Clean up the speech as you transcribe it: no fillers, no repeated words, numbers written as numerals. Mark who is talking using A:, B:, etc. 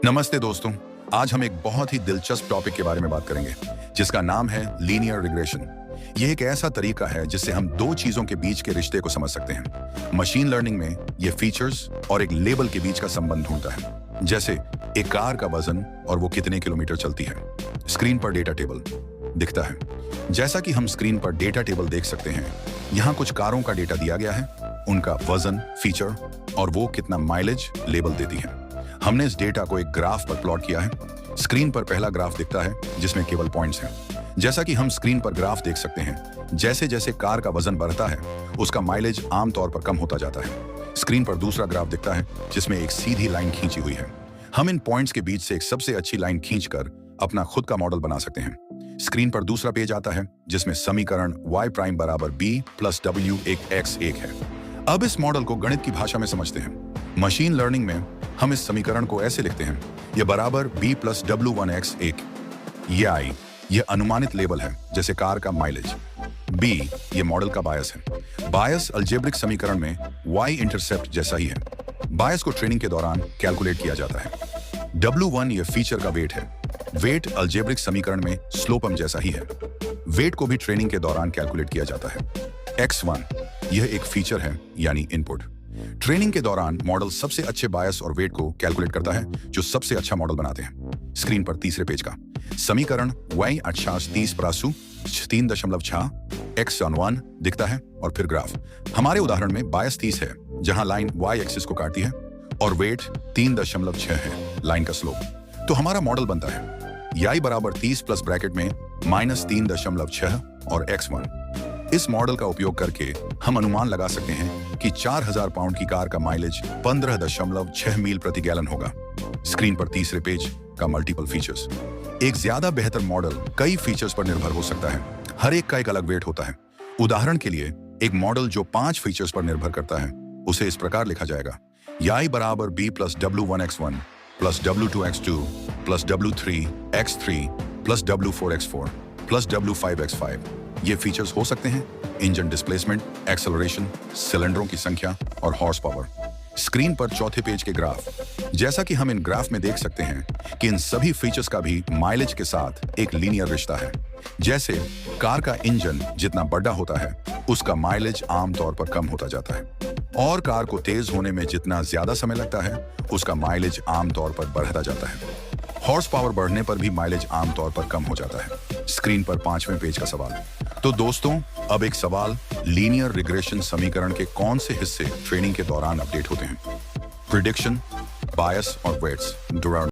A: नमस्ते दोस्तों, आज हम एक बहुत ही दिलचस्प टॉपिक के बारे में बात करेंगे जिसका नाम है लीनियर रिग्रेशन। यह एक ऐसा तरीका है जिससे हम दो चीजों के बीच के रिश्ते को समझ सकते हैं। मशीन लर्निंग में यह फीचर्स और एक लेबल के बीच का संबंध ढूंढता है, जैसे एक कार का वजन और वो कितने किलोमीटर चलती है। स्क्रीन पर डेटा टेबल दिखता है। जैसा कि हम स्क्रीन पर डेटा टेबल देख सकते हैं, यहाँ कुछ कारों का डेटा दिया गया है, उनका वजन, फीचर और वो कितना माइलेज लेबल देती है। हमने इस डेटा को एक ग्राफ पर प्लॉट किया है। स्क्रीन पर पहला ग्राफ दिखता है जिसमें केवल पॉइंट्स हैं। जैसा कि हम स्क्रीन पर ग्राफ देख सकते हैं, जैसे जैसे कार का वजन बढ़ता है उसका माइलेज आमतौर पर कम होता जाता है। स्क्रीन पर दूसरा ग्राफ दिखता है जिसमें एक सीधी लाइन खींची हुई है। हम इन पॉइंट्स के बीच से एक सबसे अच्छी लाइन खींचकर अपना खुद का मॉडल बना सकते हैं। स्क्रीन पर दूसरा पेज आता है जिसमें समीकरण y प्राइम बराबर b प्लस w एक x एक है। अब इस मॉडल को गणित की भाषा में समझते हैं। मशीन लर्निंग में हम इस समीकरण को ऐसे लिखते हैं, यह बराबर b प्लस w1x एक। यह i यह अनुमानित लेवल है, जैसे कार का माइलेज। b यह मॉडल का बायस है। बायस अलजेब्रिक समीकरण में y इंटरसेप्ट जैसा ही है। बायस को ट्रेनिंग के दौरान कैलकुलेट किया जाता है। w1 यह फीचर का वेट है। वेट अलजेब्रिक समीकरण में स्लोपम जैसा ही है। वेट को भी ट्रेनिंग के दौरान कैलकुलेट किया जाता है। x1 यह एक फीचर है, यानी इनपुट। ट्रेनिंग के दौरान मॉडल सबसे अच्छे बायस और वेट को कैलकुलेट करता है, जो सबसे अच्छा मॉडल बनाते हैं। स्क्रीन पर तीसरे पेज का समीकरण y 30 प्रासु 3.6 x1 दिखता है और फिर ग्राफ। हमारे उदाहरण में बायस 30 है, जहां लाइन y एक्सिस को काटती है, और वेट 3.6 है, लाइन का स्लोप। तो हमारा मॉडल बनता है y बराबर 30 प्लस ब्रैकेट में -3.6 और x1। इस मॉडल का उपयोग करके हम अनुमान लगा सकते हैं कि 4000 पाउंड की कार का माइलेज 15.6 मील प्रति गैलन होगा। स्क्रीन पर तीसरे पेज का मल्टीपल फीचर्स। एक ज्यादा बेहतर मॉडल कई फीचर्स पर निर्भर हो सकता है। हर एक का एक अलग वेट होता है। उदाहरण के लिए, एक मॉडल जो 5 फीचर्स पर निर्भर करता है, उसे इस प्रकार लिखा जाएगा, y बराबर b plus w1x1 plus w2x2 plus w3x3 plus w4x4 plus w5x5। ये फीचर्स हो सकते हैं इंजन डिस्प्लेसमेंट, एक्सेलरेशन, सिलेंडरों की संख्या और हॉर्स पावर। स्क्रीन पर चौथे पेज के ग्राफ। जैसा कि हम इन ग्राफ में देख सकते हैं कि इन सभी फीचर्स का भी माइलेज के साथ एक लीनियर रिश्ता है। जैसे कार का इंजन जितना बड़ा होता है, उसका माइलेज आमतौर पर कम होता जाता है, और कार को तेज होने में जितना ज्यादा समय लगता है, उसका माइलेज आमतौर पर बढ़ता जाता है। हॉर्स पावर बढ़ने पर भी माइलेज आमतौर पर कम हो जाता है। स्क्रीन पर 5वें पेज का सवाल। तो दोस्तों, अब एक सवाल, लीनियर रिग्रेशन समीकरण के कौन से हिस्से ट्रेनिंग के दौरान अपडेट होते हैं? प्रिडिक्शन, बायस और वेट्स।